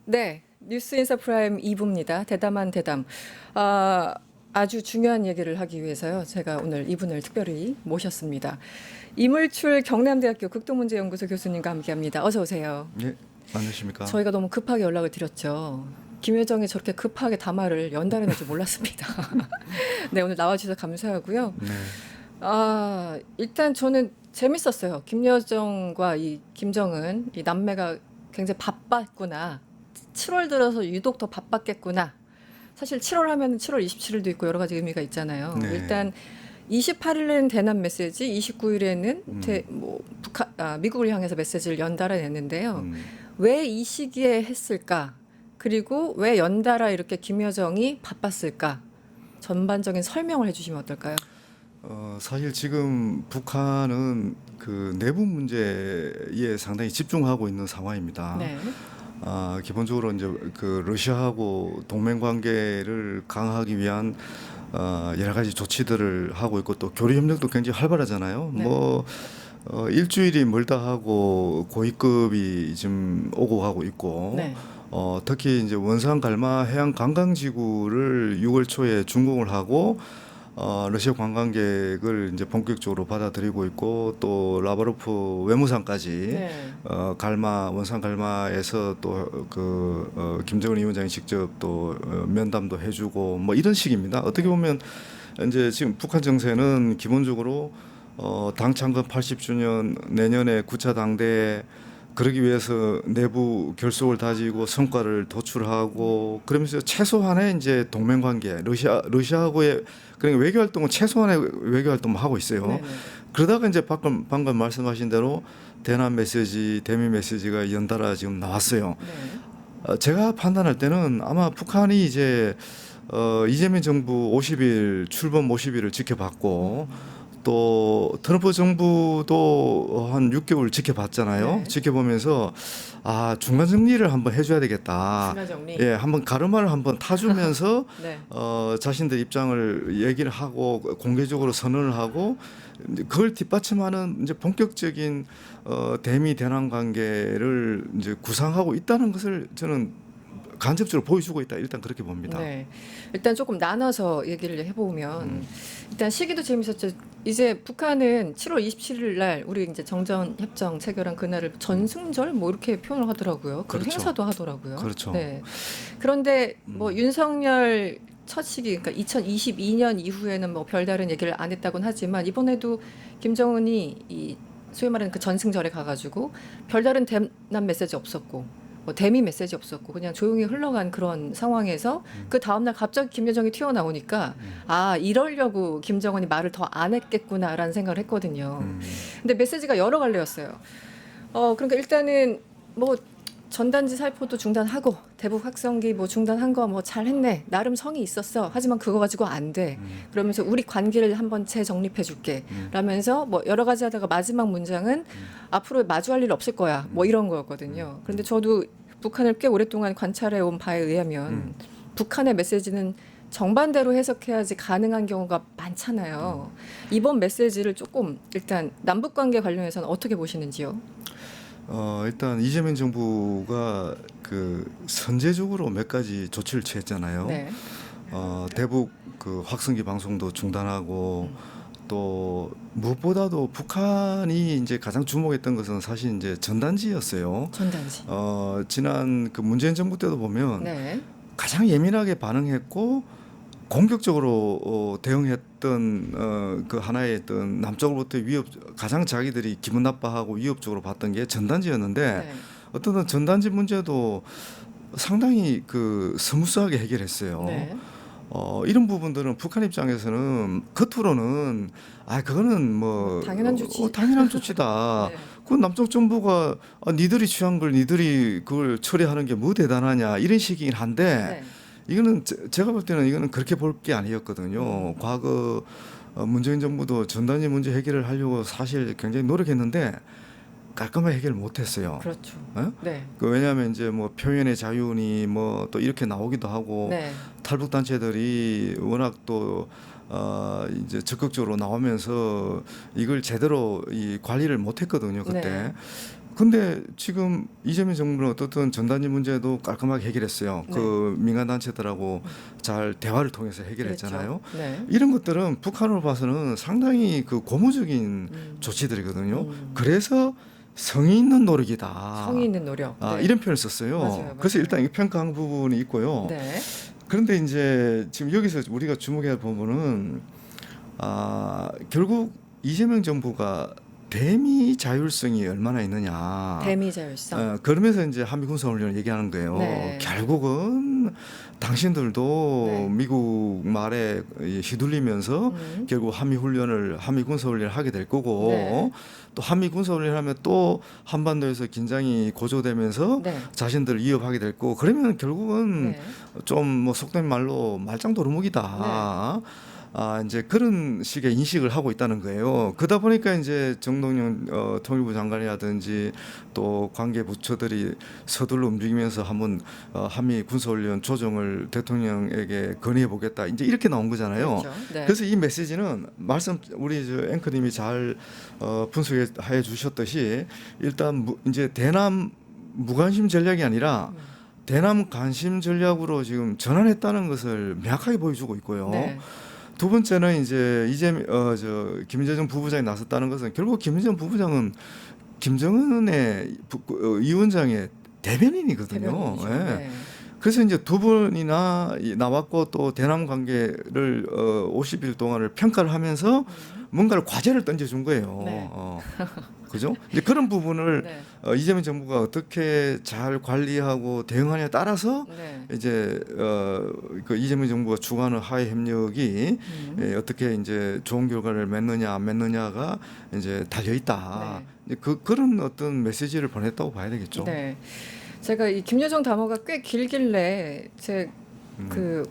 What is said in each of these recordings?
네, 뉴스인사 프라임 2부입니다. 대담한 대담. 아주 중요한 얘기를 하기 위해서요. 제가 오늘 이분을 특별히 모셨습니다. 이물출 경남대학교 극동문제연구소 교수님과 함께합니다. 어서 오세요. 네, 안녕하십니까. 저희가 너무 급하게 연락을 드렸죠. 김여정이 저렇게 급하게 담화를 연달아 낼 줄 몰랐습니다. 네, 오늘 나와주셔서 감사하고요. 네, 일단 저는 재밌었어요. 김여정과 이 김정은, 이 남매가 굉장히 바빴구나. 7월 들어서 유독 더 바빴겠구나. 사실 7월 하면 7월 27일도 있고 여러 가지 의미가 있잖아요. 네. 일단 28일에는 대남 메시지, 29일에는 미국을 향해서 메시지를 연달아 냈는데요. 왜 이 시기에 했을까? 그리고 왜 연달아 이렇게 김여정이 바빴을까? 전반적인 설명을 해주시면 어떨까요? 사실 지금 북한은 그 내부 문제에 상당히 집중하고 있는 상황입니다. 네. 기본적으로 이제 그 러시아하고 동맹 관계를 강화하기 위한 여러 가지 조치들을 하고 있고 또 교류 협력도 굉장히 활발하잖아요. 네. 일주일이 멀다 하고 고위급이 지금 오고 가고 있고 네. 특히 이제 원산 갈마 해양 관광지구를 6월 초에 준공을 하고 러시아 관광객을 이제 본격적으로 받아들이고 있고 또 라바로프 외무상까지 네. 갈마 원산 갈마에서 또 김정은 위원장이 직접 또 면담도 해주고 뭐 이런 식입니다. 어떻게 보면 이제 지금 북한 정세는 기본적으로 당 창건 80주년 내년에 9차 당대에 그러기 위해서 내부 결속을 다지고 성과를 도출하고 그러면서 최소한의 이제 동맹 관계 러시아하고의 그러니까 외교 활동은 최소한의 외교 활동을 하고 있어요. 네네. 그러다가 이제 방금 말씀하신 대로 대남 메시지, 대미 메시지가 연달아 지금 나왔어요. 네. 제가 판단할 때는 아마 북한이 이제 이재명 정부 50일 출범 50일을 지켜봤고 또 트럼프 정부도 한 6개월 지켜봤잖아요. 네. 지켜보면서 중간 정리를 한번 해줘야 되겠다. 중간 정리. 예, 한번 가르마를 한번 타주면서 네. 자신들 입장을 얘기를 하고 공개적으로 선언을 하고 이제 그걸 뒷받침하는 이제 본격적인 대미 대남 관계를 이제 구상하고 있다는 것을 저는 간접적으로 보여주고 있다. 일단 그렇게 봅니다. 네. 일단 조금 나눠서 얘기를 해보면 일단 시기도 재밌었죠. 이제 북한은 7월 27일 날 우리 이제 정전 협정 체결한 그날을 전승절 뭐 이렇게 표현을 하더라고요. 그 그렇죠. 행사도 하더라고요. 그렇죠. 네. 그런데 뭐 윤석열 첫 시기 그러니까 2022년 이후에는 뭐 별다른 얘기를 안 했다고는 하지만 이번에도 김정은이 이 소위 말하는 그 전승절에 가가지고 별다른 대남 메시지 없었고 뭐 대미 메시지 없었고 그냥 조용히 흘러간 그런 상황에서 그 다음날 갑자기 김여정이 튀어나오니까 이러려고 김정은이 말을 더 안 했겠구나라는 생각을 했거든요. 근데 메시지가 여러 갈래였어요. 그러니까 일단은 뭐 전단지 살포도 중단하고 대북 확성기 뭐 중단한 거 뭐 잘했네 나름 성의 있었어 하지만 그거 가지고 안 돼 그러면서 우리 관계를 한번 재정립해 줄게 라면서 뭐 여러 가지 하다가 마지막 문장은 앞으로 마주할 일 없을 거야 뭐 이런 거였거든요. 그런데 저도 북한을 꽤 오랫동안 관찰해 온 바에 의하면 북한의 메시지는 정반대로 해석해야지 가능한 경우가 많잖아요. 이번 메시지를 조금 일단 남북 관계 관련해서는 어떻게 보시는지요? 일단 이재명 정부가 그 선제적으로 몇 가지 조치를 취했잖아요. 네. 대북 그 확성기 방송도 중단하고 또 무엇보다도 북한이 이제 가장 주목했던 것은 사실 이제 전단지였어요. 전단지. 지난 그 문재인 정부 때도 보면 네. 가장 예민하게 반응했고 공격적으로 대응했던 그 하나의 어떤 남쪽으로부터 위협 가장 자기들이 기분 나빠하고 위협적으로 봤던 게 전단지였는데 네. 어떤 전단지 문제도 상당히 그 스무스하게 해결했어요. 네. 이런 부분들은 북한 입장에서는 겉으로는 그거는 뭐 당연한 조치. 당연한 조치다. 네. 그건 남쪽 정부가 니들이 취한 걸 니들이 그걸 처리하는 게 뭐 대단하냐 이런 식이긴 한데 네. 이거는 제가 볼 때는 이거는 그렇게 볼 게 아니었거든요. 과거 문재인 정부도 전단지 문제 해결을 하려고 사실 굉장히 노력했는데 깔끔하게 해결 못했어요. 그렇죠. 네? 네. 왜냐하면 이제 뭐 표현의 자유니 뭐 또 이렇게 나오기도 하고 네. 탈북 단체들이 워낙 또 이제 적극적으로 나오면서 이걸 제대로 이 관리를 못했거든요 그때. 네. 근데 지금 이재명 정부는 어떻든 전단지 문제도 깔끔하게 해결했어요. 네. 그 민간 단체들하고 잘 대화를 통해서 해결했잖아요. 그렇죠. 네. 이런 것들은 북한으로 봐서는 상당히 그 고무적인 조치들이거든요. 그래서 성의 있는 노력이다. 성의 있는 노력. 네. 이런 표현을 썼어요. 맞아요. 그래서 일단 이거 평가한 부분이 있고요. 네. 그런데 이제 지금 여기서 우리가 주목해야 할 부분은 결국 이재명 정부가 대미 자율성이 얼마나 있느냐. 대미 자율성. 그러면서 이제 한미 군사훈련을 얘기하는 거예요. 네. 결국은 당신들도 네. 미국 말에 휘둘리면서 결국 한미 군사훈련을 하게 될 거고 네. 또 한미 군사훈련을 하면 또 한반도에서 긴장이 고조되면서 네. 자신들을 위협하게 될 거고 그러면 결국은 네. 좀 뭐 속된 말로 말짱도루묵이다. 이제 그런 식의 인식을 하고 있다는 거예요. 그러다 보니까 이제 정동영 통일부 장관이라든지 또 관계 부처들이 서둘러 움직이면서 한번 한미 군사훈련 조정을 대통령에게 건의해 보겠다. 이제 이렇게 나온 거잖아요. 그렇죠. 네. 그래서 이 메시지는 우리 앵커님이 잘 분석해 주셨듯이 일단 이제 대남 무관심 전략이 아니라 대남 관심 전략으로 지금 전환했다는 것을 명확하게 보여주고 있고요. 네. 두 번째는 이제 김재정 부부장이 나섰다는 것은 결국 김재정 부부장은 김정은의 위원장의 대변인이거든요. 대변인이죠. 예. 네. 그래서 이제 두 번이나 나왔고 또 대남 관계를 50일 동안을 평가를 하면서 뭔가를 과제를 던져준 거예요. 네. 그죠? 이제 그런 부분을 네. 이재명 정부가 어떻게 잘 관리하고 대응하냐에 따라서 네. 이제 그 이재명 정부가 주관하는 하해 협력이 어떻게 이제 좋은 결과를 맺느냐 안 맺느냐가 이제 달려 있다. 그런 어떤 메시지를 보냈다고 봐야 되겠죠. 네. 제가 이 김여정 담화가 꽤 길길래 제 그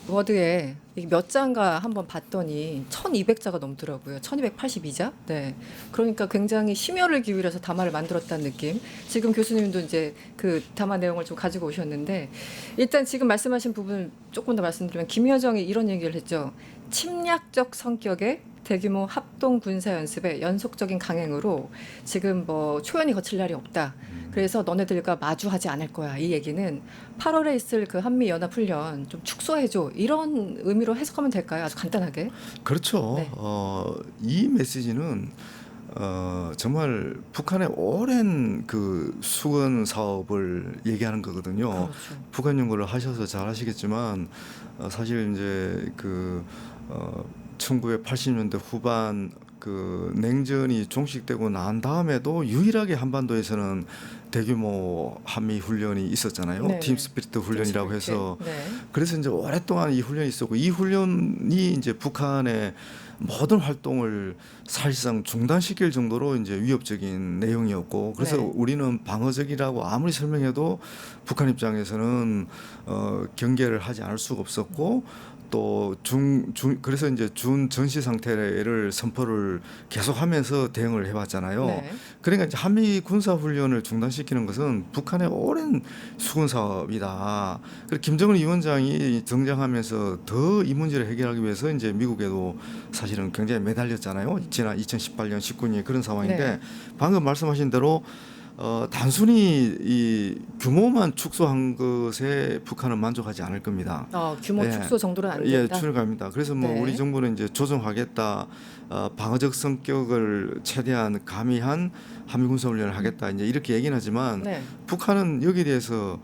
워드에 이게 몇 장가 한번 봤더니 1200자가 넘더라고요. 1282자? 네. 그러니까 굉장히 심혈을 기울여서 담화를 만들었다는 느낌. 지금 교수님도 이제 그 담화 내용을 좀 가지고 오셨는데 일단 지금 말씀하신 부분 조금 더 말씀드리면 김여정이 이런 얘기를 했죠. 침략적 성격의 대규모 합동 군사 연습의 연속적인 강행으로 지금 뭐 초연이 거칠 날이 없다. 그래서 너네들과 마주하지 않을 거야. 이 얘기는 8월에 있을 그 한미 연합 훈련 좀 축소해줘. 이런 의미로 해석하면 될까요? 아주 간단하게. 그렇죠. 네. 이 메시지는 정말 북한의 오랜 그 수건 사업을 얘기하는 거거든요. 그렇죠. 북한 연구를 하셔서 잘 아시겠지만 사실 이제 1980년대 후반 그 냉전이 종식되고 난 다음에도 유일하게 한반도에서는 대규모 한미 훈련이 있었잖아요. 네. 팀 스피리트 훈련이라고 해서 네. 그래서 이제 오랫동안 이 훈련이 있었고 이 훈련이 이제 북한의 모든 활동을 사실상 중단시킬 정도로 이제 위협적인 내용이었고 그래서 네. 우리는 방어적이라고 아무리 설명해도 북한 입장에서는 경계를 하지 않을 수가 없었고 또 그래서 이제 준 전시 상태를 선포를 계속하면서 대응을 해왔잖아요. 네. 그러니까 이제 한미 군사 훈련을 중단시키는 것은 북한의 오랜 수군 사업이다. 그리고 김정은 위원장이 등장하면서 더 이 문제를 해결하기 위해서 이제 미국에도 사실은 굉장히 매달렸잖아요. 지난 2018년 19년에 그런 상황인데 네. 방금 말씀하신 대로 단순히 이 규모만 축소한 것에 북한은 만족하지 않을 겁니다. 규모 예. 축소 정도는 안 예, 된다. 출입합니다. 그래서 뭐 네. 우리 정부는 이제 조정하겠다, 방어적 성격을 최대한 가미한 한미 군사 훈련을 하겠다. 이제 이렇게 얘기는 하지만 네. 북한은 여기에 대해서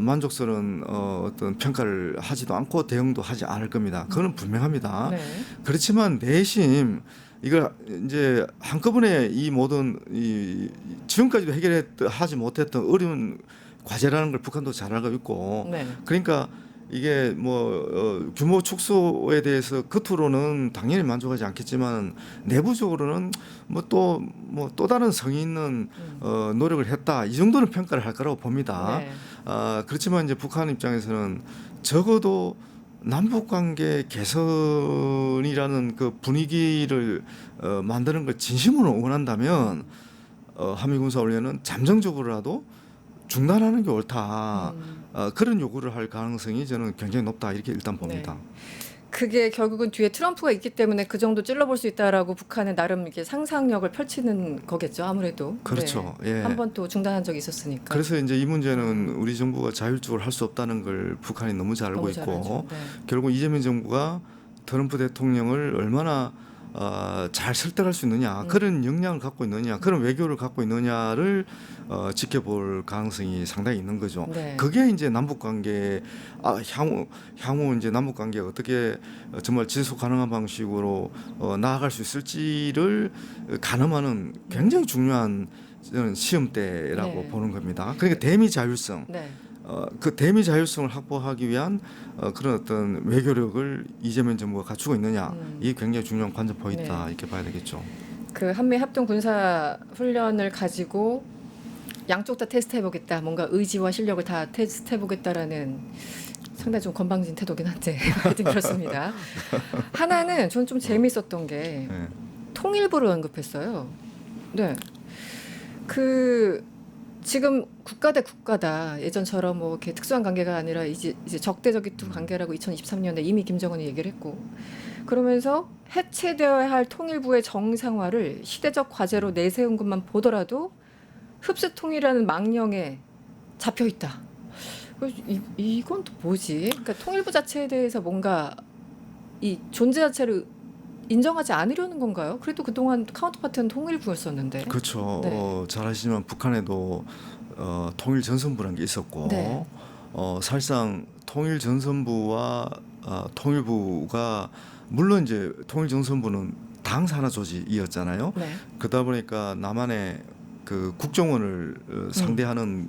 만족스러운 어떤 평가를 하지도 않고 대응도 하지 않을 겁니다. 그거는 분명합니다. 네. 그렇지만 내심 이걸 이제 한꺼번에 이 모든 지금까지도 해결하지 못했던 어려운 과제라는 걸 북한도 잘 알고 있고 네. 그러니까 이게 뭐 규모 축소에 대해서 겉으로는 당연히 만족하지 않겠지만 내부적으로는 또 다른 성의 있는 노력을 했다 이 정도는 평가를 할 거라고 봅니다. 네. 그렇지만 이제 북한 입장에서는 적어도 남북 관계 개선이라는 그 분위기를 만드는 걸 진심으로 응원한다면 한미 군사 훈련은 잠정적으로라도 중단하는 게 옳다. 그런 요구를 할 가능성이 저는 굉장히 높다 이렇게 일단 봅니다. 그게 결국은 뒤에 트럼프가 있기 때문에 그 정도 찔러볼 수 있다라고 북한의 나름 이렇게 상상력을 펼치는 거겠죠. 아무래도. 그렇죠. 예. 한 번 또 중단한 적이 있었으니까. 그래서 이제 이 문제는 우리 정부가 자율적으로 할 수 없다는 걸 북한이 너무 잘 알고 너무 있고 잘하죠. 네. 결국 이재명 정부가 트럼프 대통령을 얼마나 잘 설득할 수 있느냐 그런 역량을 갖고 있느냐 그런 외교를 갖고 있느냐를 지켜볼 가능성이 상당히 있는 거죠. 네. 그게 이제 남북 관계 향후 이제 남북 관계가 어떻게 정말 지속 가능한 방식으로 나아갈 수 있을지를 가늠하는 굉장히 중요한 저는 시험대라고 네. 보는 겁니다. 그러니까 대미 자율성. 네. 그 대미 자율성을 확보하기 위한 그런 어떤 외교력을 이재명 정부가 갖추고 있느냐 이게 굉장히 중요한 관전 포인트다 네. 이렇게 봐야 되겠죠. 그 한미 합동 군사 훈련을 가지고 양쪽 다 테스트해보겠다. 뭔가 의지와 실력을 다 테스트해보겠다라는 상당히 좀 건방진 태도긴 한데 하여튼 그렇습니다. 하나는 전 좀 재밌었던 게 네. 통일부를 언급했어요. 네. 그 지금 국가 대 국가다. 예전처럼 뭐 이렇게 특수한 관계가 아니라 이제 적대적인 관계라고 2023년에 이미 김정은이 얘기를 했고 그러면서 해체되어야 할 통일부의 정상화를 시대적 과제로 내세운 것만 보더라도 흡수통일이라는 망령에 잡혀 있다. 이건 또 뭐지? 그러니까 통일부 자체에 대해서 뭔가 이 존재 자체를 인정하지 않으려는 건가요? 그래도 그동안 카운터파트는 통일부였었는데. 그렇죠. 네. 잘 아시지만 북한에도 통일 전선부라는 게 있었고 네. 사실상 통일 전선부와 통일부가 물론 이제 통일 전선부는 당 산하 조직이었잖아요. 네. 그러다 보니까 남한의 그 국정원을 상대하는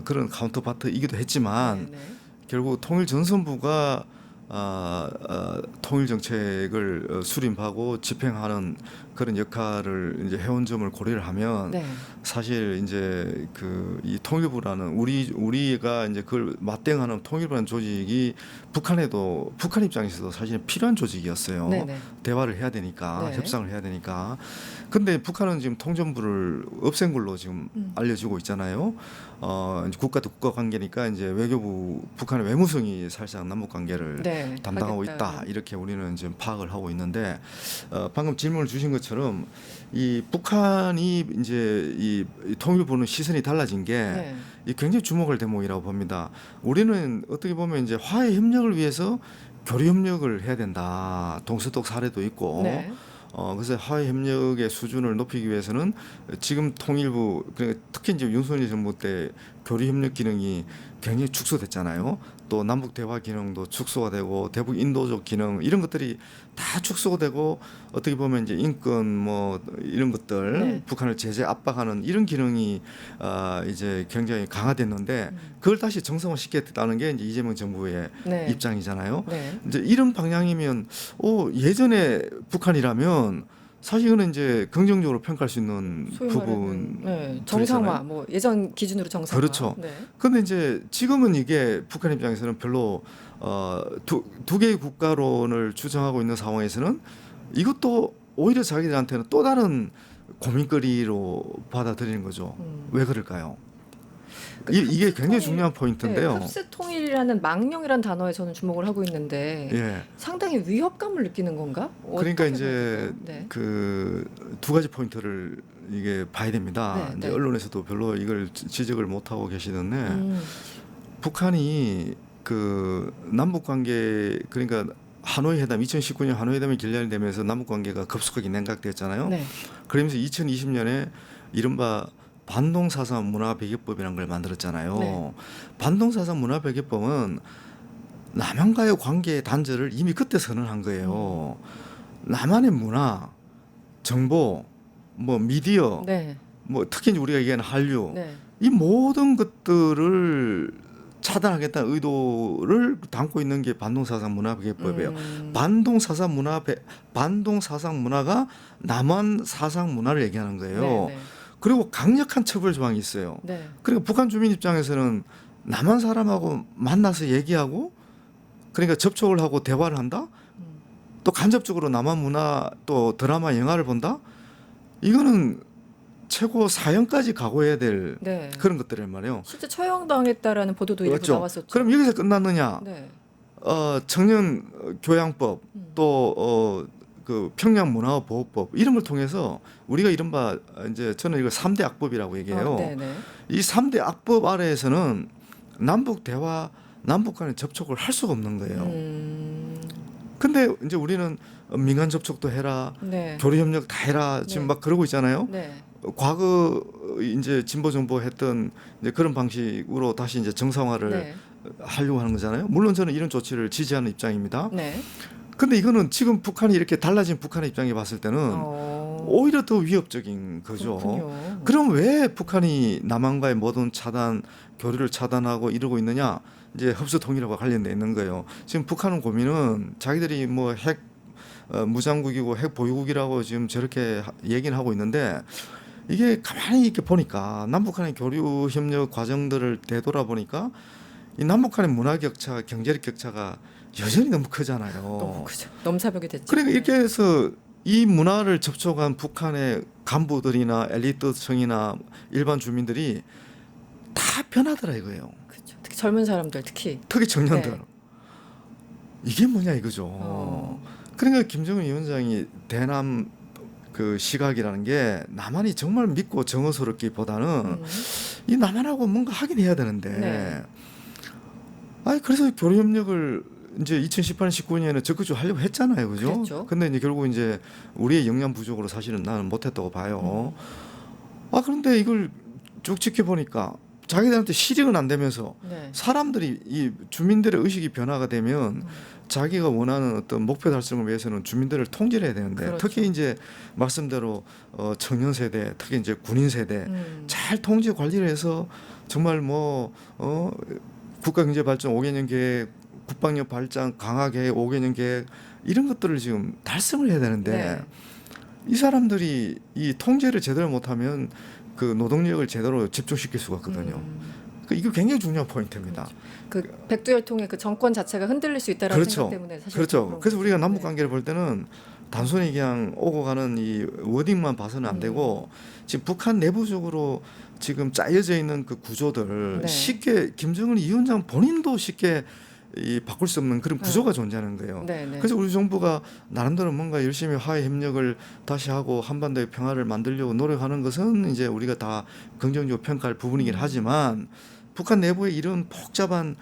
그런 카운터파트이기도 했지만 네, 네. 결국 통일 전선부가 통일 정책을 수립하고 집행하는 그런 역할을 이제 해온 점을 고려를 하면 네. 사실 이제 그 이 통일부라는 우리가 이제 그걸 맞대응하는 통일부라는 조직이 북한에도 북한 입장에서도 사실 필요한 조직이었어요. 네, 네. 대화를 해야 되니까 네. 협상을 해야 되니까. 근데 북한은 지금 통전부를 없앤 걸로 지금 알려지고 있잖아요. 이제 국가 대 국가 관계니까 이제 외교부 북한의 외무성이 사실상 남북 관계를 네, 담당하고 하겠다. 있다 이렇게 우리는 지금 파악을 하고 있는데 방금 질문을 주신 것처럼 이 북한이 이제 이 통일부는 시선이 달라진 게 네. 이 굉장히 주목할 대목이라고 봅니다. 우리는 어떻게 보면 이제 화해 협력을 위해서 교류 협력을 해야 된다. 동서독 사례도 있고. 네. 그래서 화해 협력의 수준을 높이기 위해서는 지금 통일부 그러니까 특히 이제 윤석열 정부 때 교류 협력 기능이 굉장히 축소됐잖아요. 또 남북 대화 기능도 축소가 되고 대북 인도적 기능 이런 것들이 다 축소가 되고 어떻게 보면 이제 인권 뭐 이런 것들 네. 북한을 제재 압박하는 이런 기능이 이제 굉장히 강화됐는데 그걸 다시 정상화시켰다는 게 이제 이재명 정부의 네. 입장이잖아요. 네. 이제 이런 방향이면 예전에 북한이라면 사실 이거는 이제 긍정적으로 평가할 수 있는 소위 부분. 말하는 네, 정상화 뭐 예전 기준으로 정상화. 그렇죠. 네. 근데 이제 지금은 이게 북한 입장에서는 별로 두 개의 국가론을 주장하고 있는 상황에서는 이것도 오히려 자기들한테는 또 다른 고민거리로 받아들이는 거죠. 왜 그럴까요? 이게 굉장히 중요한 포인트인데요. 네, 흡수통일이라는 망령이라는 단어에 저는 주목을 하고 있는데 예. 상당히 위협감을 느끼는 건가? 그러니까 어떻게 이제 보세요? 네. 그 두 가지 포인트를 이게 봐야 됩니다. 네, 이제 네. 언론에서도 별로 이걸 지적을 못 하고 계시는데 북한이 그 남북 관계 그러니까 하노이 회담 2019년 하노이 회담이 결렬이 되면서 남북 관계가 급속하게 냉각됐잖아요. 네. 그러면서 2020년에 이른바 반동사상 문화배격법이라는 걸 만들었잖아요. 네. 반동사상 문화배격법은 남한과의 관계 단절을 이미 그때 선언한 거예요. 남한의 문화, 정보, 뭐 미디어, 네. 뭐 특히 이제 우리가 얘기하는 한류, 네. 이 모든 것들을 차단하겠다는 의도를 담고 있는 게 반동사상 문화배격법이에요. 반동사상 문화가 남한 사상 문화를 얘기하는 거예요. 네, 네. 그리고 강력한 처벌 조항이 있어요. 네. 그러니까 북한 주민 입장에서는 남한 사람하고 만나서 얘기하고 그러니까 접촉을 하고 대화를 한다. 또 간접적으로 남한 문화 또 드라마 영화를 본다. 이거는 최고 사형까지 각오해야 될 네. 그런 것들이란 말이에요. 실제 처형당했다라는 보도도 일부 그렇죠. 나왔었죠. 그럼 여기서 끝났느냐? 네. 청년 교양법 또 그 평양 문화보호법 이런 걸 통해서 우리가 이른바 이제 저는 이걸 3대 악법이라고 얘기해요. 네네. 이 3대 악법 아래에서는 남북 대화, 남북 간의 접촉을 할 수가 없는 거예요. 근데 이제 우리는 민간 접촉도 해라, 네. 교류 협력 다 해라 지금 네. 막 그러고 있잖아요. 네. 과거 이제 진보 정보 했던 이제 그런 방식으로 다시 이제 정상화를 네. 하려고 하는 거잖아요. 물론 저는 이런 조치를 지지하는 입장입니다. 네. 근데 이거는 지금 북한이 이렇게 달라진 북한의 입장에 봤을 때는 오히려 더 위협적인 거죠. 그렇군요. 그럼 왜 북한이 남한과의 모든 차단, 교류를 차단하고 이러고 있느냐? 이제 흡수 통일과 관련돼 있는 거예요. 지금 북한은 고민은 자기들이 뭐 핵 무장국이고 핵 보유국이라고 지금 저렇게 얘기는 하고 있는데 이게 가만히 이렇게 보니까 남북한의 교류 협력 과정들을 되돌아보니까 이 남북한의 문화 격차, 경제력 격차가 여전히 너무 크잖아요. 너무 크죠. 넘사벽이 됐죠. 그러니까 이렇게 해서 이 문화를 접촉한 북한의 간부들이나 엘리트층이나 일반 주민들이 다 변하더라 이거예요. 그렇죠. 특히 젊은 사람들 특히. 특히 청년들. 네. 이게 뭐냐 이거죠. 어. 그러니까 김정은 위원장이 대남 그 시각이라는 게 남한이 정말 믿고 정서스럽기보다는 이 남한하고 뭔가 하긴 해야 되는데 네. 아니 그래서 교류 협력을 이제 2018년 19년에는 적극적으로 하려고 했잖아요, 그죠? 그랬죠. 근데 이제 결국 이제 우리의 역량 부족으로 사실은 나는 못했다고 봐요. 그런데 이걸 쭉 지켜보니까 자기들한테 실익은 안 되면서 네. 사람들이 이 주민들의 의식이 변화가 되면 자기가 원하는 어떤 목표 달성을 위해서는 주민들을 통제를 해야 되는데 그렇죠. 특히 이제 말씀대로 청년 세대, 특히 이제 군인 세대 잘 통제 관리를 해서 정말 국가 경제 발전 5개년 계획, 국방력 발전 강화 계획, 5개년 계획 이런 것들을 지금 달성을 해야 되는데 네. 이 사람들이 이 통제를 제대로 못하면 그 노동력을 제대로 집중시킬 수가 없거든요. 그러니까 이거 굉장히 중요한 포인트입니다. 그 백두혈통의 그 정권 자체가 흔들릴 수 있다라는 그렇죠. 생각 때문에 사실 그렇죠. 그런 그래서 거죠. 우리가 남북 네. 관계를 볼 때는 단순히 그냥 오고 가는 이 워딩만 봐서는 안 되고 지금 북한 내부적으로 지금 짜여져 있는 그 구조들을 네. 쉽게 김정은 위원장 본인도 쉽게 이 바꿀 수 없는 그런 구조가 존재하는 거예요. 네, 네. 그래서 우리 정부가 나름대로 뭔가 열심히 화해 협력을 다시 하고 한반도의 평화를 만들려고 노력하는 것은 이제 우리가 다 긍정적으로 평가할 부분이긴 하지만 북한 내부의 이런 복잡한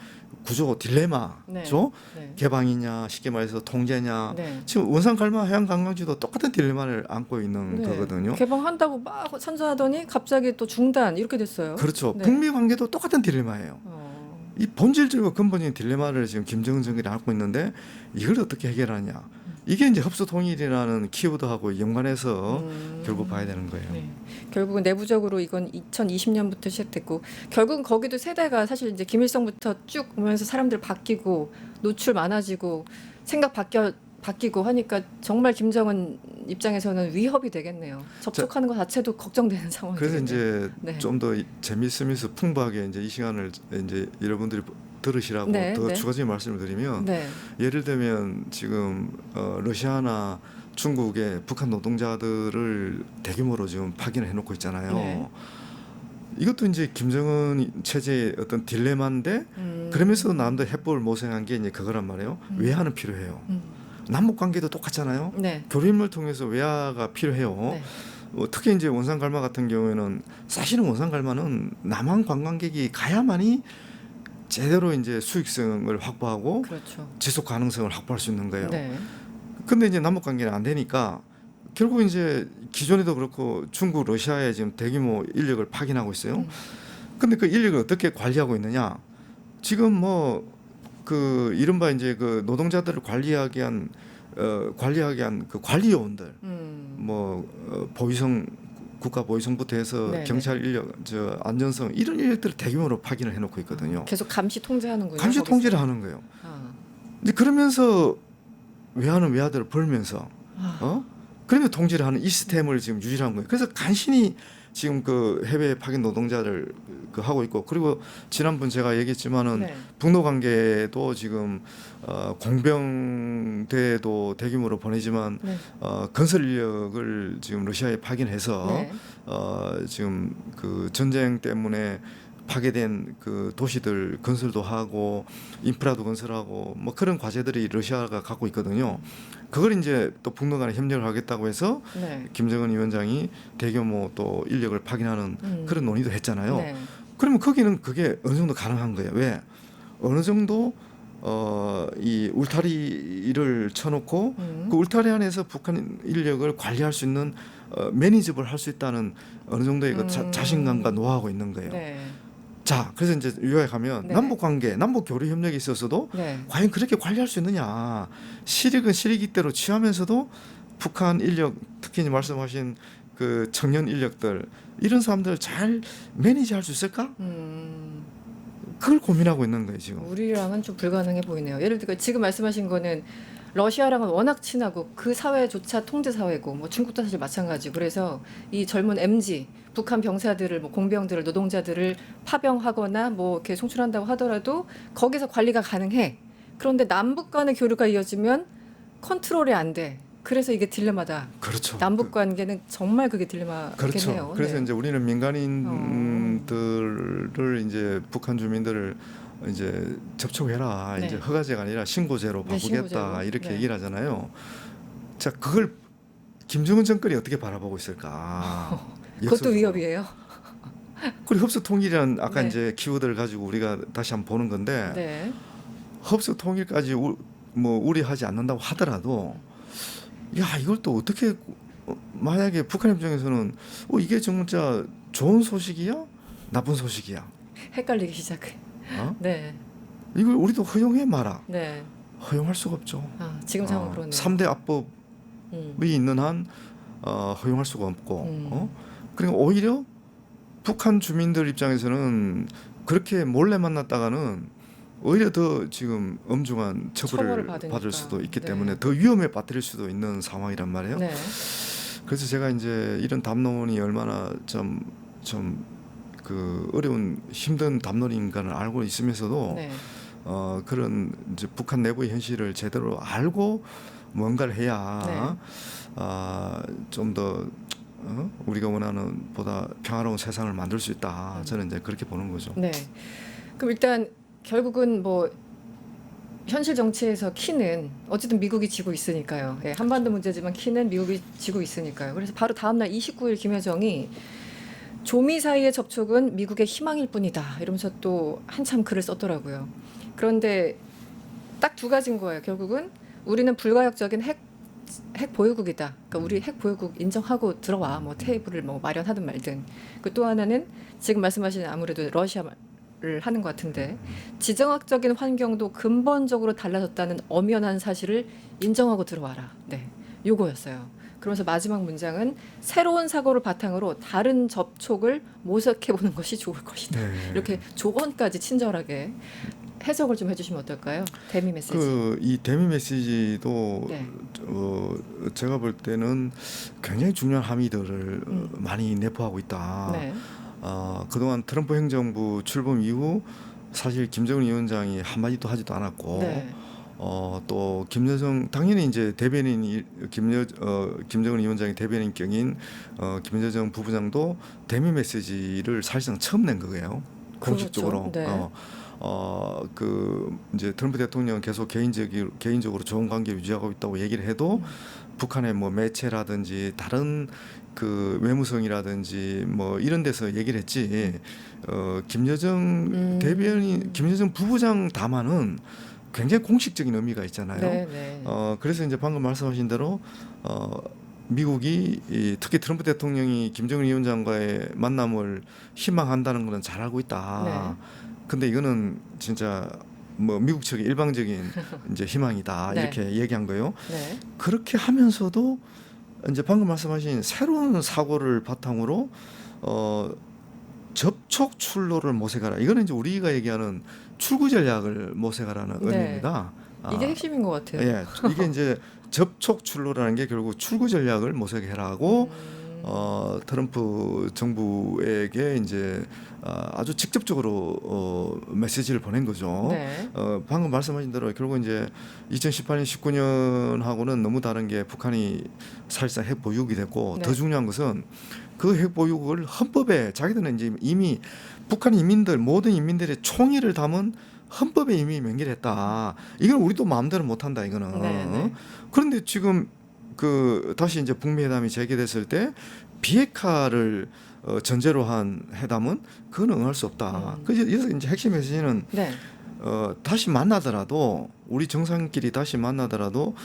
구조 딜레마죠. 네. 개방이냐 쉽게 말해서 통제냐 네. 지금 원산 갈마 해양 관광지도 똑같은 딜레마를 안고 있는 네. 거거든요. 개방한다고 막 선전하더니 갑자기 또 중단 이렇게 됐어요. 그렇죠. 네. 북미 관계도 똑같은 딜레마예요. 이 본질적이고 근본적인 딜레마를 지금 김정은 정권이 안고 있는데 이걸 어떻게 해결하냐. 이게 이제 흡수 통일이라는 키워드하고 연관해서 결국 봐야 되는 거예요. 네. 결국은 내부적으로 이건 2020년부터 시작됐고 결국은 거기도 세대가 사실 이제 김일성부터 쭉 오면서 사람들 바뀌고 노출 많아지고 생각 바뀌고 하니까 정말 김정은 입장에서는 위협이 되겠네요. 접촉하는 것 자체도 걱정되는 상황이 그래서 되겠네요. 이제 네. 좀 더 재미있으면서 풍부하게 이제 이 시간을 이제 여러분들이 들으시라고 네, 더 네. 추가적인 말씀을 드리면 네. 예를 들면 지금 러시아나 중국에 북한 노동자들을 대규모로 지금 파견을 해놓고 있잖아요. 네. 이것도 이제 김정은 체제의 어떤 딜레마인데 그러면서도 나름대로 해법을 모색한 게 이제 그거란 말이에요. 외화는 필요해요. 남북 관계도 똑같잖아요. 네. 교류를 통해서 외화가 필요해요. 네. 특히 이제 원산 갈마 같은 경우에는 사실은 원산 갈마는 남한 관광객이 가야만이 제대로 이제 수익성을 확보하고 그렇죠. 지속 가능성을 확보할 수 있는 거예요. 네. 근데 이제 남북 관계는 안 되니까 결국 이제 기존에도 그렇고 중국, 러시아에 지금 대규모 인력을 파견하고 있어요. 근데 그 인력을 어떻게 관리하고 있느냐? 지금 그 이른바 이제 그 노동자들을 관리하기 위한 그 관리 요원들 보위성 국가 보위성부터 해서 네네. 경찰 인력, 안전성 이런 인력들을 대규모로 파견을 해놓고 있거든요. 계속 감시 통제하는군요. 감시 거기서. 통제를 하는 거예요. 아. 근데 그러면서 외화는 외화대로 벌면서 그러면 통제를 하는 이 시스템을 지금 유지하는 거예요. 그래서 간신히 지금 그 해외 파견 노동자를 그 하고 있고 그리고 지난번 제가 얘기했지만은 네. 북로 관계도 지금 공병대도 대규모로 보내지만 네. 건설 인력을 지금 러시아에 파견해서 네. 지금 그 전쟁 때문에 파괴된 그 도시들 건설도 하고 인프라도 건설하고 뭐 그런 과제들이 러시아가 갖고 있거든요. 그걸 이제 또 북러 간에 협력을 하겠다고 해서 네. 김정은 위원장이 대규모 또 인력을 파견하는 그런 논의도 했잖아요. 네. 그러면 거기는 그게 어느 정도 가능한 거예요. 왜? 어느 정도 이 울타리를 쳐놓고 그 울타리 안에서 북한 인력을 관리할 수 있는 매니지블 할 수 있다는 어느 정도의 그 자신감과 노하우가 있는 거예요. 네. 자, 그래서 이제 요약하면 네. 남북 관계, 남북 교류 협력이 있어서도 네. 과연 그렇게 관리할 수 있느냐? 실익은 실익이대로 취하면서도 북한 인력, 특히 이제 말씀하신 그 청년 인력들 이런 사람들 잘 매니지할 수 있을까? 그걸 고민하고 있는 거예요 지금. 우리랑은 좀 불가능해 보이네요. 예를 들어 지금 말씀하신 거는 러시아랑은 워낙 친하고 그 사회조차 통제 사회고 뭐 중국도 사실 마찬가지고 그래서 이 젊은 MZ 북한 병사들을 뭐 공병들을 노동자들을 파병하거나 뭐 이렇게 송출한다고 하더라도 거기서 관리가 가능해. 그런데 남북 간의 교류가 이어지면 컨트롤이 안 돼. 그래서 이게 딜레마다. 그렇죠. 남북 관계는 정말 그게 딜레마겠네요. 그렇죠. 그래서 네. 이제 우리는 민간인들을 이제 북한 주민들을 이제 접촉해라. 네. 이제 허가제가 아니라 신고제로 네, 바꾸겠다 신고제로. 이렇게 네. 얘기를 하잖아요. 자, 그걸 김정은 정권이 어떻게 바라보고 있을까? 그것도 역설적으로. 위협이에요. 그리고 흡수 통일이란 아까 네. 이제 키워드를 가지고 우리가 다시 한번 보는 건데 네. 흡수 통일까지 뭐 우려하지 않는다고 하더라도 야 이걸 또 어떻게 만약에 북한 입장에서는 이게 진짜 좋은 소식이야? 나쁜 소식이야? 헷갈리기 시작해. 어? 네. 이걸 우리도 허용해 마라. 네. 허용할 수가 없죠. 지금 상황 그러네요. 3대 압법이 음. 있는 한 허용할 수가 없고 그리고 오히려 북한 주민들 입장에서는 그렇게 몰래 만났다가는 오히려 더 지금 엄중한 처벌을 받으니까. 받을 수도 있기 네. 때문에 더 위험에 빠뜨릴 수도 있는 상황이란 말이에요. 네. 그래서 제가 이제 이런 담론이 얼마나 좀 그 어려운 힘든 담론인가를 알고 있으면서도 네. 그런 이제 북한 내부의 현실을 제대로 알고 뭔가를 해야 좀 더 우리가 원하는 보다 평화로운 세상을 만들 수 있다. 저는 이제 그렇게 보는 거죠. 네. 그럼 일단 결국은 뭐 현실 정치에서 키는 어쨌든 미국이 지고 있으니까요. 예, 한반도 문제지만 키는 미국이 지고 있으니까요. 그래서 바로 다음 날 29일 김여정이 조미 사이의 접촉은 미국의 희망일 뿐이다. 이러면서 또 한참 글을 썼더라고요. 그런데 딱 두 가지인 거예요. 결국은 우리는 불가역적인 핵 보유국이다. 그러니까 우리 핵 보유국 인정하고 들어와. 뭐 테이블을 뭐 마련하든 말든. 그 또 하나는 지금 말씀하신 아무래도 러시아를 하는 것 같은데 지정학적인 환경도 근본적으로 달라졌다는 엄연한 사실을 인정하고 들어와라. 네, 요거였어요. 그러면서 마지막 문장은 새로운 사고를 바탕으로 다른 접촉을 모색해 보는 것이 좋을 것이다. 네. 이렇게 조언까지 친절하게 해석을 좀 해주시면 어떨까요? 대미 메시지. 이 대미 메시지도 네. 제가 볼 때는 굉장히 중요한 함의들을 많이 내포하고 있다. 네. 그동안 트럼프 행정부 출범 이후 사실 김정은 위원장이 한마디도 하지도 않았고 네. 또 김여정 당연히 이제 대변인이 김정은 위원장의 대변인 격인 김여정 부부장도 대미 메시지를 사실상 처음 낸 거예요. 공식적으로. 그렇죠. 네. 그 이제 트럼프 대통령은 계속 개인적으로 좋은 관계 유지하고 있다고 얘기를 해도 북한의 뭐 매체라든지 다른 그 외무성이라든지 뭐 이런 데서 얘기를 했지 김여정 대변인 김여정 부부장 담화는 굉장히 공식적인 의미가 있잖아요. 네, 네. 그래서 이제 방금 말씀하신 대로 미국이 특히 트럼프 대통령이 김정은 위원장과의 만남을 희망한다는 것은 잘 알고 있다. 네. 근데 이거는 진짜 뭐 미국 측의 일방적인 이제 희망이다. 네. 이렇게 얘기한 거예요. 네. 그렇게 하면서도 이제 방금 말씀하신 새로운 사고를 바탕으로 접촉 출로를 모색하라. 이거는 이제 우리가 얘기하는 출구 전략을 모색하라는 네. 의미입니다. 이게 핵심인 것 같아요. 예, 이게 이제 접촉 출로라는 게 결국 출구 전략을 모색해라고 트럼프 정부에게 이제 아주 직접적으로 메시지를 보낸 거죠. 네. 방금 말씀하신 대로 결국 이제 2018년, 19년하고는 너무 다른 게 북한이 사실상 핵 보유국이 됐고 네. 더 중요한 것은 그 핵 보유국을 헌법에 자기들은 이제 이미 북한 인민들 모든 인민들의 총의를 담은 헌법에 이미 명기를 했다. 이건 우리도 마음대로 못한다 이거는. 네, 네. 그런데 지금 그 다시 이제 북미 회담이 재개됐을 때 비핵화를 전제로 한 회담은 그건 응할 수 없다. 그래서 이제 핵심 메시지는 네. 다시 만나더라도 우리 정상끼리 다시 만나더라도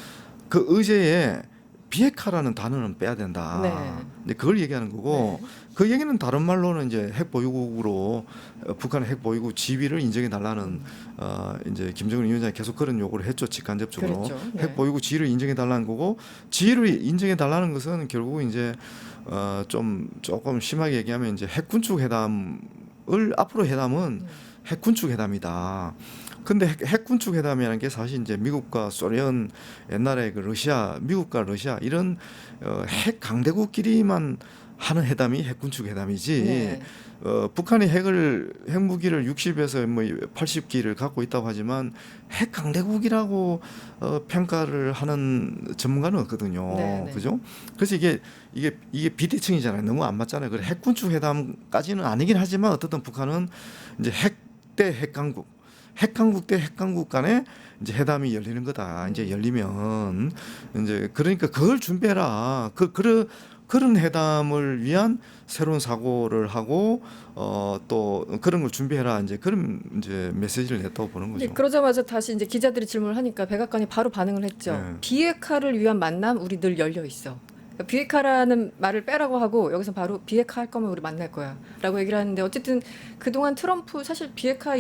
그 의제에 비핵화라는 단어는 빼야 된다. 네. 이제 그걸 얘기하는 거고 네. 그 얘기는 다른 말로는 이제 핵 보유국으로 북한의 핵 보유국 지위를 인정해 달라는 이제 김정은 위원장이 계속 그런 요구를 했죠. 직간접적으로 그랬죠. 네. 핵 보유국 지위를 인정해 달라는 거고 지위를 인정해 달라는 것은 결국 이제 조금 심하게 얘기하면 이제 핵군축 회담을 앞으로 회담은 핵군축 회담이다. 근데 핵군축 회담이라는 게 사실 이제 미국과 소련 옛날에 그 러시아, 미국과 러시아 이런 핵 강대국끼리만 하는 회담이 핵군축 회담이지. 네. 북한이 핵무기를 60에서 뭐 80기를 갖고 있다고 하지만 핵 강대국이라고 평가를 하는 전문가는 없거든요. 네, 네. 그죠? 그래서 이게 비대칭이잖아요. 너무 안 맞잖아요. 그래 핵군축 회담까지는 아니긴 하지만 어떻든 북한은 이제 핵 대 핵강국 핵강국 대 핵강국 간에 이제 회담이 열리는 거다. 이제 열리면 이제 그러니까 그걸 준비해라. 그런 회담을 위한 새로운 사고를 하고 또 그런 걸 준비해라. 이제 그런 이제 메시지를 냈다고 보는 거죠. 네, 그러자마자 다시 이제 기자들이 질문을 하니까 백악관이 바로 반응을 했죠. 네. 비핵화를 위한 만남 우리 늘 열려 있어. 그러니까 비핵화라는 말을 빼라고 하고 여기서 바로 비핵화 할 거면 우리 만날 거야라고 얘기를 하는데 어쨌든 그동안 트럼프 사실 비핵화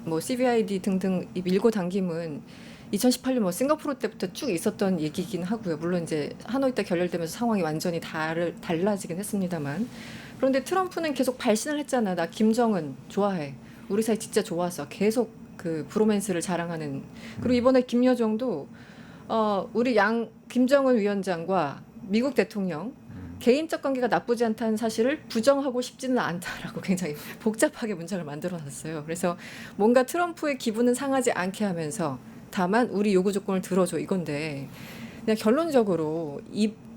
뭐 CVID 등등 이 밀고 당김은 2018년 뭐 싱가포르 때부터 쭉 있었던 얘기긴 하고요. 물론 이제 하노이 때 결렬되면서 상황이 완전히 달라지긴 했습니다만. 그런데 트럼프는 계속 발신을 했잖아. 나 김정은 좋아해. 우리 사이 진짜 좋았어. 계속 그 브로맨스를 자랑하는. 그리고 이번에 김여정도 우리 김정은 위원장과 미국 대통령 개인적 관계가 나쁘지 않다는 사실을 부정하고 싶지는 않다라고 굉장히 복잡하게 문장을 만들어놨어요. 그래서 뭔가 트럼프의 기분은 상하지 않게 하면서 다만 우리 요구 조건을 들어줘 이건데 그냥 결론적으로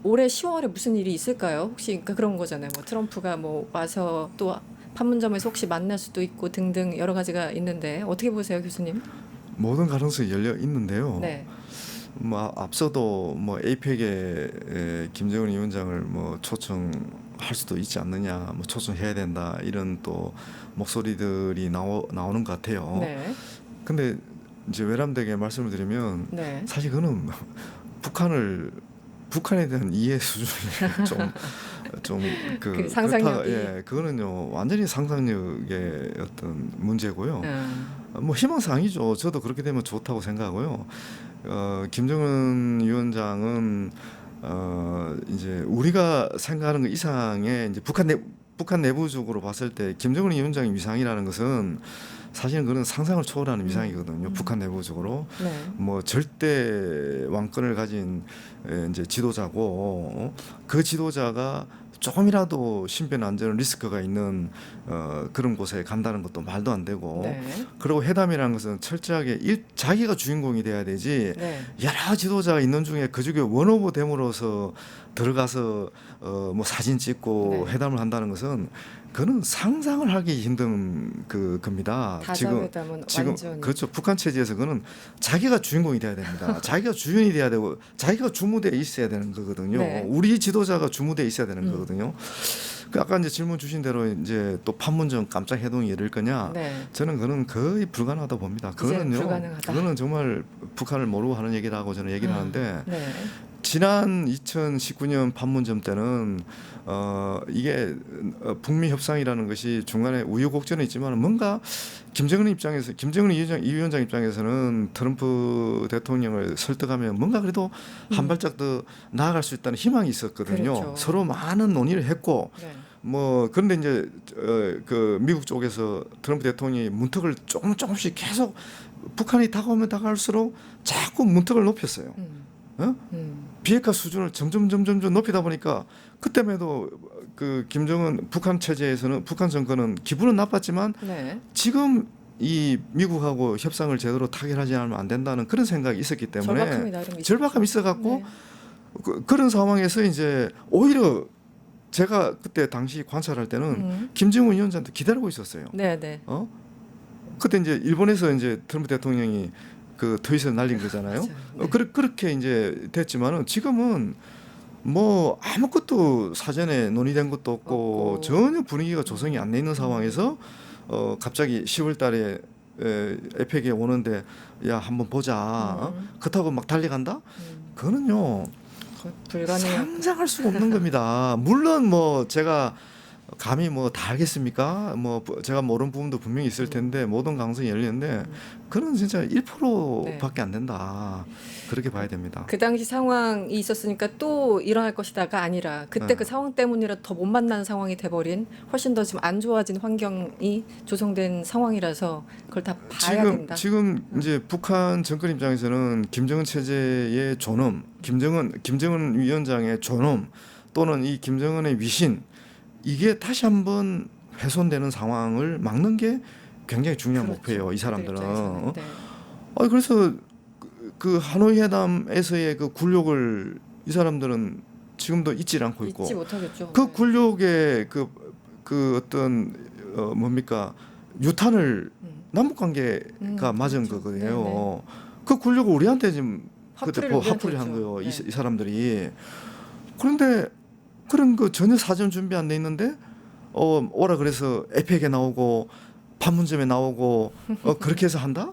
올해 10월에 무슨 일이 있을까요? 혹시 그러니까 그런 거잖아요. 뭐 트럼프가 뭐 와서 또 판문점에서 혹시 만날 수도 있고 등등 여러 가지가 있는데 어떻게 보세요, 교수님? 모든 가능성이 열려 있는데요. 네. 뭐 앞서도 뭐 에이펙에 김정은 위원장을 뭐 초청할 수도 있지 않느냐, 뭐 초청해야 된다 이런 또 목소리들이 나오는 것 같아요. 네. 근데 이제 외람되게 말씀을 드리면 네. 사실 그는 북한에 대한 이해 수준이 그 상상력이. 예, 그거는요 완전히 상상력의 어떤 문제고요. 뭐 희망사항이죠. 저도 그렇게 되면 좋다고 생각하고요. 김정은 위원장은 이제 우리가 생각하는 것 이상의 이제 북한 내부적으로 봤을 때 김정은 위원장의 위상이라는 것은 사실은 그런 상상을 초월하는 위상이거든요. 북한 내부적으로 네. 뭐 절대 왕권을 가진 이제 지도자고 그 지도자가 조금이라도 신변 안전 리스크가 있는 그런 곳에 간다는 것도 말도 안 되고 네. 그리고 회담이라는 것은 철저하게 자기가 주인공이 돼야 되지 네. 여러 지도자가 있는 중에 그중에 원오브 댐으로서 들어가서 뭐 사진 찍고 네. 회담을 한다는 것은 그는 상상을 하기 힘든 겁니다. 다자회담은 완전히. 그렇죠. 북한 체제에서 그는 자기가 주인공이 돼야 됩니다. 자기가 주인이 돼야 되고 자기가 주무대에 있어야 되는 거거든요. 네. 우리 지도자가 주무대에 있어야 되는 거거든요. 그 아까 이제 질문 주신 대로 이제 또 판문점 깜짝 해동이 열릴 거냐? 네. 저는 그는 거의 불가능하다 봅니다. 이제는 불가능하다. 그거는 정말 북한을 모르고 하는 얘기라고 저는 얘기를 하는데 네. 지난 2019년 판문점 때는 이게 북미 협상이라는 것이 중간에 우여곡절은 있지만 뭔가 김정은 위원장 입장에서는 트럼프 대통령을 설득하면 뭔가 그래도 한 발짝 더 나아갈 수 있다는 희망이 있었거든요. 그렇죠. 서로 많은 논의를 했고 네. 뭐 그런데 이제 그 미국 쪽에서 트럼프 대통령이 문턱을 조금씩 계속 북한이 다가오면 다가올수록 자꾸 문턱을 높였어요. 비핵화 수준을 점점 높이다 보니까 그때만 해도 그 김정은 북한 체제에서는 북한 정권은 기분은 나빴지만 네. 지금 이 미국하고 협상을 제대로 타결하지 않으면 안 된다는 그런 생각이 있었기 때문에 절박함이 나름 있었죠. 절박함이 있어갖고 네. 그런 상황에서 이제 오히려 제가 그때 당시 관찰할 때는 김정은 위원장도 기다리고 있었어요. 네, 네. 그때 이제 일본에서 이제 트럼프 대통령이 그 트윗을 날린 거잖아요. 맞아요. 네. 그렇게 이제 됐지만은 지금은 뭐 아무것도 사전에 논의된 것도 없고 전혀 분위기가 조성이 안 돼 있는 상황에서 갑자기 10월달에 에펙에 오는데 야 한번 보자. 그렇다고 막 달려간다? 그거는요 불가능해요. 상상할 수가 없는 겁니다. 물론 뭐 제가 감히 뭐 다 알겠습니까? 뭐 제가 모르는 부분도 분명히 있을 텐데 모든 가능성이 열리는데 그건 진짜 1%밖에 안 된다. 그렇게 봐야 됩니다. 그 당시 상황이 있었으니까 또 일어날 것이다가 아니라 그때 네. 그 상황 때문이라 더 못 만나는 상황이 돼버린 훨씬 더 지금 안 좋아진 환경이 조성된 상황이라서 그걸 다 봐야 된다. 지금 이제 북한 정권 입장에서는 김정은 체제의 존엄, 김정은 위원장의 존엄 또는 이 김정은의 위신 이게 다시 한번 훼손되는 상황을 막는 게 굉장히 중요한 그렇죠. 목표예요. 이 사람들은. 그들 입장에서는. 네. 그래서 그 하노이 회담에서의 그 굴욕을 이 사람들은 지금도 잊지 않고 있고 잊지 못하겠죠. 그 네. 굴욕의 그 어떤 뭡니까 유탄을 남북 관계가 맞은 그렇죠. 거거든요. 네네. 그 굴욕을 우리한테 지금 그때 화풀이를 화풀이 한 우리한테 거예요. 했죠. 이 사람들이. 그런데 그런 거 전혀 사전 준비 안 돼 있는데 오라 그래서 에펙에 나오고 판문점에 나오고 그렇게 해서 한다?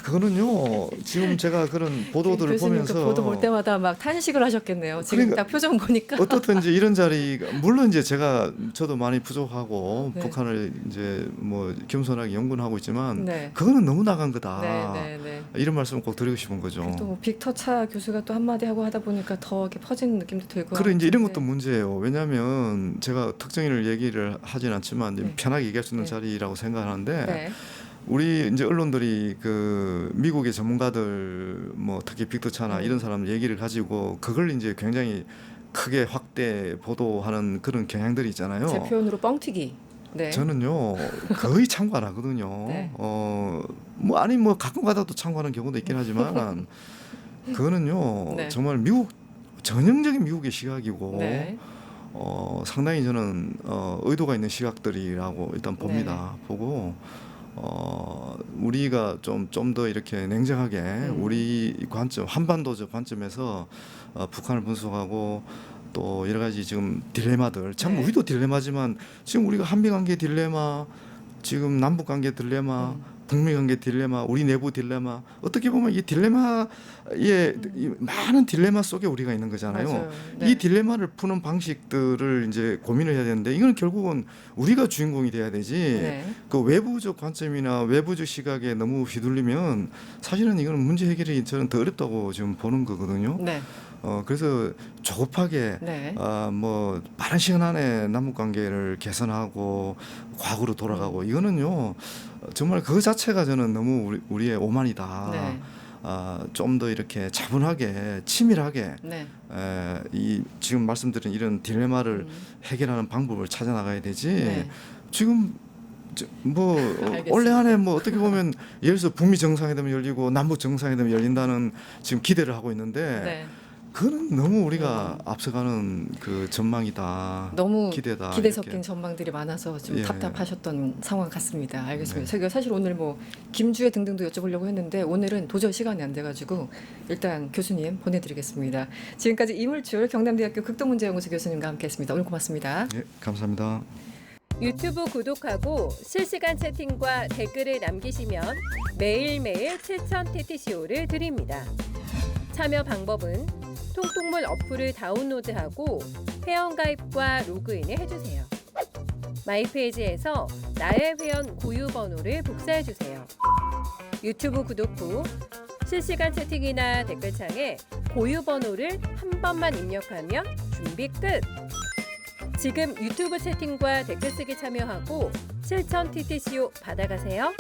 그거는요. 지금 제가 그런 보도들을 교수님 보면서 그 보도 볼 때마다 막 탄식을 하셨겠네요. 지금 그러니까 딱 표정 보니까. 어떻든 이제 이런 자리가 물론 이제 저도 많이 부족하고 네. 북한을 이제 뭐 겸손하게 연구는 하고 있지만 네. 그거는 너무 나간 거다. 네, 네, 네. 이런 말씀을 꼭 드리고 싶은 거죠. 또 빅터 차 교수가 또 한마디 하고 하다 보니까 더 이렇게 퍼지는 느낌도 들고. 그래 이제 이런 것도 네. 문제예요. 왜냐하면 제가 특정인을 얘기를 하진 않지만 네. 편하게 얘기할 수 있는 네. 자리라고 생각하는데 네. 우리 이제 언론들이 그 미국의 전문가들 뭐 특히 빅터 차나 이런 사람 얘기를 가지고 그걸 이제 굉장히 크게 확대 보도하는 그런 경향들이 있잖아요. 제 표현으로 뻥튀기. 네. 저는요 거의 참고 안 하거든요. 네. 뭐 아니 뭐 가끔 가다 또 참고하는 경우도 있긴 하지만 그거는요 네. 정말 미국 전형적인 미국의 시각이고 네. 상당히 저는 의도가 있는 시각들이라고 일단 봅니다. 보고 우리가 좀 더 이렇게 냉정하게 우리 관점 한반도적 관점에서 북한을 분석하고 또 여러 가지 지금 딜레마들 참 네. 우리도 딜레마지만 지금 우리가 한미 관계 딜레마 지금 남북 관계 딜레마 북미 관계 딜레마 우리 내부 딜레마 어떻게 보면 이 딜레마의 이 많은 딜레마 속에 우리가 있는 거잖아요. 맞아요. 네. 이 딜레마를 푸는 방식들을 이제 고민을 해야 되는데 이건 결국은 우리가 주인공이 돼야 되지. 네. 그 외부적 관점이나 외부적 시각에 너무 휘둘리면 사실은 이거는 문제 해결이 저는 더 어렵다고 지금 보는 거거든요. 네. 그래서 조급하게 네. 뭐 빠른 시간 안에 남북 관계를 개선하고 과거로 돌아가고 이거는요 정말 그 자체가 저는 너무 우리의 오만이다. 네. 좀 더 이렇게 차분하게 치밀하게 네. 이 지금 말씀드린 이런 딜레마를 해결하는 방법을 찾아 나가야 되지. 네. 지금 뭐 알겠습니다. 올해 안에 뭐 어떻게 보면 예를 들어서 북미 정상회담이 열리고 남북 정상회담이 열린다는 지금 기대를 하고 있는데 네. 그거는 너무 우리가 앞서가는 그 전망이다. 너무 기대다. 기대 이렇게. 섞인 전망들이 많아서 좀 예. 답답하셨던 상황 같습니다. 알겠습니다. 네. 제가 사실 오늘 뭐 김주혜 등등도 여쭤보려고 했는데 오늘은 도저히 시간이 안 돼가지고 일단 교수님 보내드리겠습니다. 지금까지 이물출 경남대학교 극동문제연구소 교수님과 함께했습니다. 오늘 고맙습니다. 예, 감사합니다. 유튜브 구독하고 실시간 채팅과 댓글을 남기시면 매일매일 7,000TTCO를 드립니다. 참여 방법은 통통물 어플을 다운로드하고 회원가입과 로그인을 해주세요. 마이페이지에서 나의 회원 고유 번호를 복사해주세요. 유튜브 구독 후 실시간 채팅이나 댓글창에 고유 번호를 한 번만 입력하면 준비 끝! 지금 유튜브 채팅과 댓글 쓰기 참여하고 7,000TTCO 받아가세요.